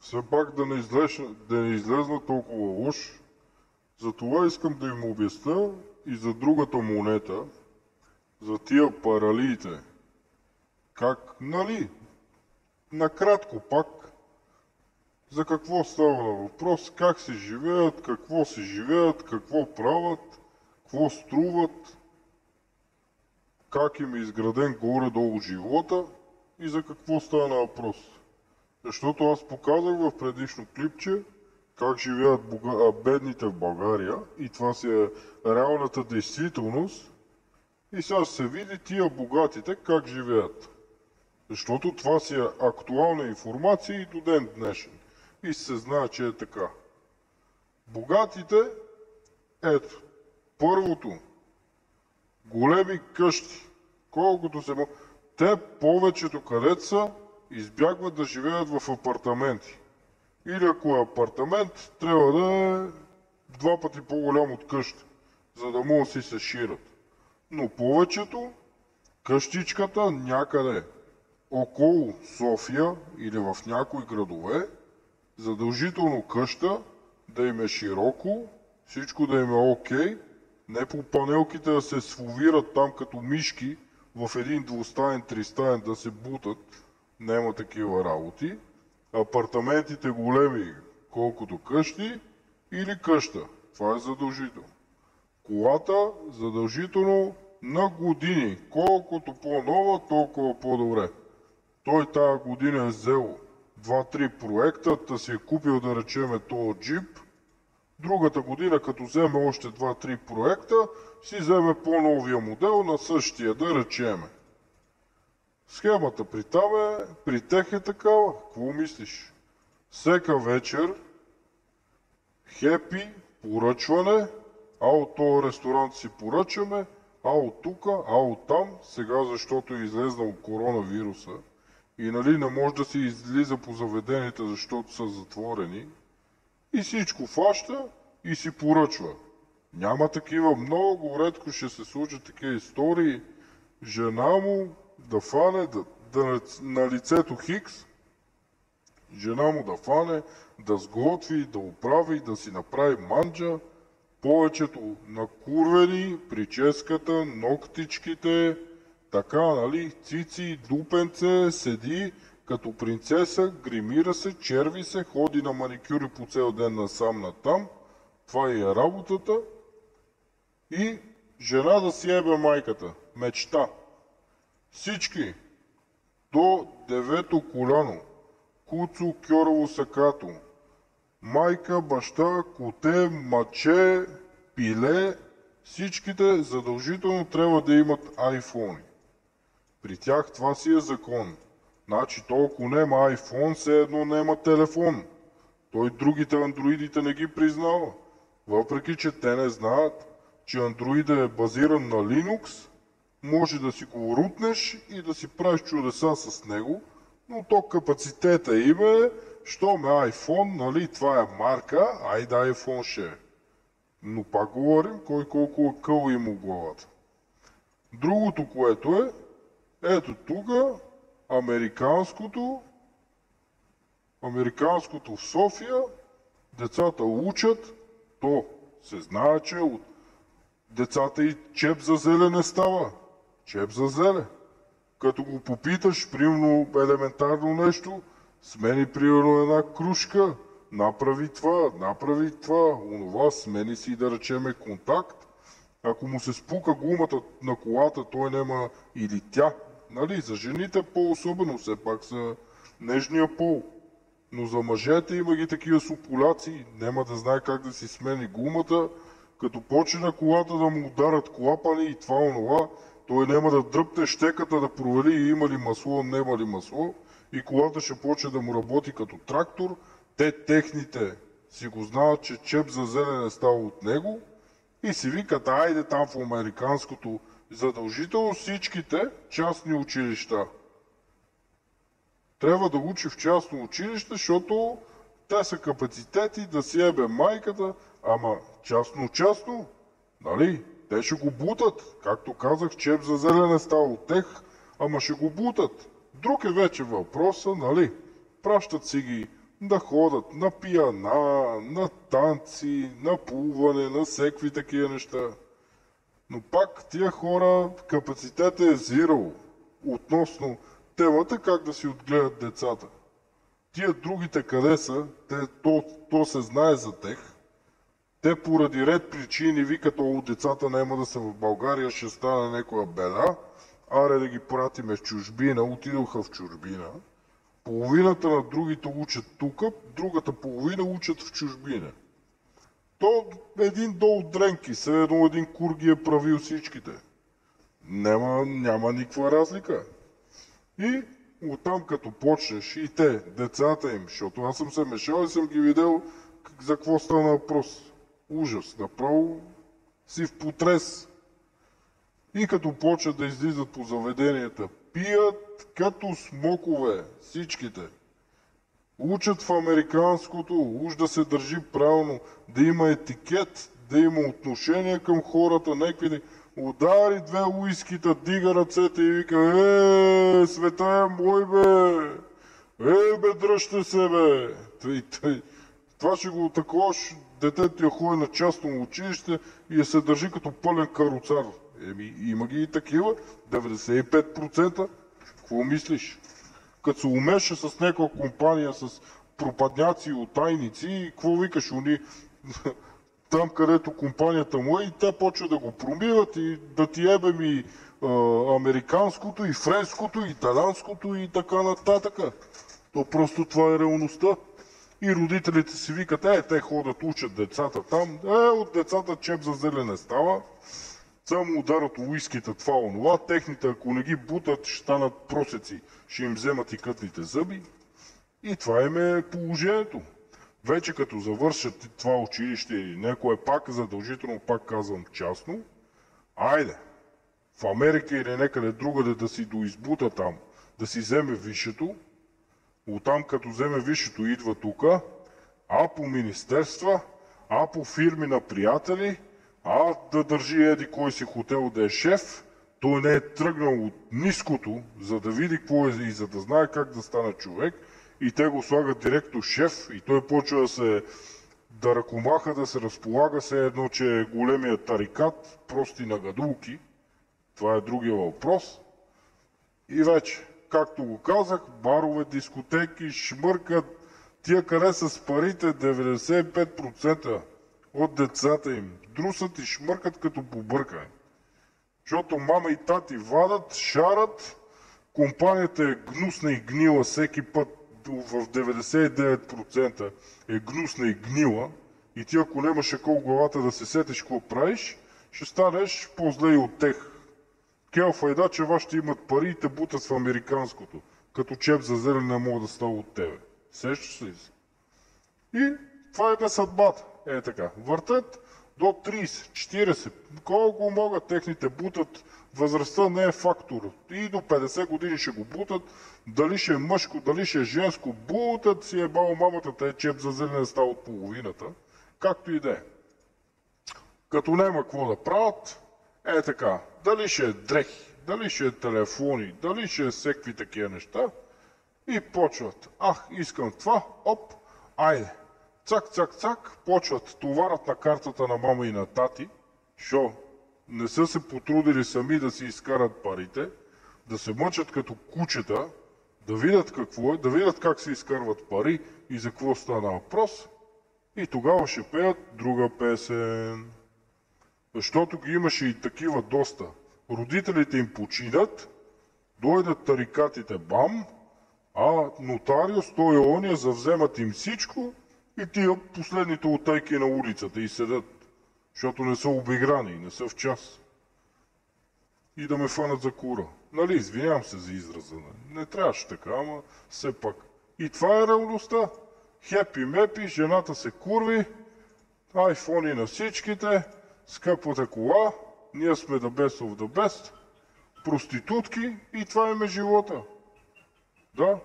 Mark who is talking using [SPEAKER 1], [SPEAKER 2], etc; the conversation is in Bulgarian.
[SPEAKER 1] Все пак да не излезна толкова лош. Затова искам да им обясня и за другата монета, за тия паралиите. Как, нали, накратко пак, за какво става на въпрос, как се живеят, какво правят, какво струват, как им е изграден горе-долу живота и за какво става на въпрос. Защото аз показах в предишно клипче как живеят бедните в България и това си е реалната действителност. И сега се види тия богатите как живеят. Защото това си е актуална информация и до ден днешен. И се знае, че е така. Богатите, ето, първото, големи къщи, колкото се може. Те повечето където са, избягват да живеят в апартаменти. Или ако е апартамент, трябва да е 2 пъти по-голям от къща, за да могат да си се ширят. Но повечето, къщичката някъде около София или в някои градове, задължително къща да им е широко, всичко да им е окей, не по панелките да се свовират там като мишки в един двустаен, тристаен да се бутат, няма такива работи. Апартаментите големи, колкото къщи или къща. Това е задължително. Колата задължително на години. Колкото по-нова, толкова по-добре. Той тая година е взел 2-3 проекта, да си е купил да речеме този джип. Другата година, като вземе още 2-3 проекта, си вземе по-новия модел на същия, да речеме. Схемата при тях е такава. Какво мислиш? Всека вечер хепи, поръчване, от този ресторант си поръчаме, от тука, от там, сега защото е излезнал коронавируса и нали не може да се излиза по заведенията, защото са затворени, и всичко фаща и си поръчва. Няма такива, много редко ще се случат такива истории. Жена му да фане на лицето Хикс, жена му да фане, да сготви, да оправи, да си направи манджа, повечето накурвени, прическата, ногтичките, така, нали, цици, дупенце, седи като принцеса, гримира се, черви се, ходи на маникюри по цел ден насам натам. Това и е работата. И жена да си ебе майката. Мечта. Всички до 9-то коляно, куцо, кьорово сакато, майка, баща, коте, мъче, пиле, всичките задължително трябва да имат айфони. При тях това си е закон. Значи толкова нема айфон, все едно нема телефон. Той другите андроидите не ги признава. Въпреки, че те не знаят, че андроидът е базиран на Linux, може да си го рутнеш и да си правиш чудеса с него, но то капацитета им е, щом е iPhone, нали, това е марка, айде iPhone ще е. Но пак говорим, кой колко е къл има в главата. Другото, което е, ето тук, американското в София, децата учат, то се знае, че от децата и чеп за зеле не става. Чеп за зеле. Като го попиташ, примерно елементарно нещо, смени примерно една кружка, направи това, онова, смени си да речеме контакт. Ако му се спука гумата на колата, той няма или тя. Нали, за жените по-особено, все пак са нежния пол. Но за мъжете има ги такива супуляции, няма да знае как да си смени гумата. Като почне на колата да му ударат клапани и това онова, той няма да дръпне щеката да провери има ли масло, нема ли масло и колата ще почне да му работи като трактор. Техните си го знаят, че чеп за зелене става от него и си викат, айде там в американското задължително всичките частни училища. Трябва да учи в частно училище, защото те са капацитети да си ебе майката, ама частно, нали? Те ще го бутат. Както казах, чеп за зелене става от тех, ама ще го бутат. Друг е вече въпроса, нали? Пращат си ги да ходят на пияна, на танци, на плуване, на всеки такива неща. Но пак тия хора капацитета е зирал относно темата как да си отгледат децата. Тия другите къде са, то се знае за тех. Те поради ред причини викат, децата няма да са в България, ще стане някоя беда, аре да ги пратиме в чужбина, отидоха в чужбина. Половината на другите учат тук, другата половина учат в чужбина. То един дол дренки, все едно един кур ги е правил всичките. Няма никаква разлика. И оттам като почнеш и те, децата им, защото аз съм се мешал и съм ги видел за какво стана въпрос. Ужас, направо си в потрес. И като почват да излизат по заведенията, пият като смокове, всичките. Учат в американското, уж да се държи правилно, да има етикет, да има отношение към хората, някакви удари две уискита, дига ръцете и вика: света е мой, бе! Бе, дръжте се, бе! Това ще го такова, детето ти ходи на частно училище и се държи като пълен каруцар. Има ги и такива, 95%. Какво мислиш? Като се умеше с някаква компания, с пропадняци и отайници, какво викаш? Там, където компанията му е, и те почват да го промиват и да ти ебем и американското, и френското, и италянското, и така нататък. То просто това е реалността. И родителите си викат: те ходят, учат децата там. От децата чеп за зелен не става. Само ударат уиските, това онова. Техните, ако не ги бутат, ще станат просеци. Ще им вземат и кътните зъби. И това им е положението. Вече като завършат това училище или някое пак задължително, пак казвам частно, айде, в Америка или някъде другаде да си доизбута там, да си вземе висшето, оттам като вземе висшето идва тука, по министерства, по фирми на приятели, да държи еди кой си хотел да е шеф. Той не е тръгнал от ниското, за да види какво е и за да знае как да стане човек. И те го слагат директно шеф и той почва да ръкомаха, да се разполага се едно, че е големия тарикат, прости нагадулки. Това е другия въпрос. И вече, както го казах, барове, дискотеки, шмъркат. Тия къде са с парите, 95% от децата им друсат и шмъркат като побъркане. Защото мама и тати вадат, шарат, компанията е гнусна и гнила всеки път, в 99% е гнусна и гнила, и ти ако нямаш акъл главата да се сетиш какво правиш, ще станеш по-зле и от тех. Кел файда, че вашите имат пари и те бутат в американското, като чеп за зелен не мога да става от тебе. Сещаш ли се? И това е съдбата. Така. Въртат до 30, 40, колко могат техните бутат. Възрастта не е фактор. И до 50 години ще го бутат. Дали ще е мъжко, дали ще е женско, бутат си ебало мамата, те чеп за зелен става от половината. Както и да е. Като няма какво да правят, така. Дали ще е дрехи, дали ще е телефони, дали ще е всеки такива неща. И почват. Искам това, айде. Цак, цак, цак, почват товарят на картата на мама и на тати, що не са се потрудили сами да си изкарат парите, да се мъчат като кучета, да видят какво е, да видят как се изкарват пари и за какво стана въпрос. И тогава ще пеят друга песен. Защото ги имаше и такива доста. Родителите им починат, дойдат тарикатите бам, нотариус, той е ония, завземат им всичко и тия последните утайки на улицата и седят, защото не са обиграни, не са в час. И да ме фанат за кура. Нали, извинявам се за израза. Не трябваше така, ама все пак. И това е реалността. Хепи-мепи, жената се курви, айфони на всичките, скъпата кола, ние сме the best of the best, проститутки и това е живота. Да,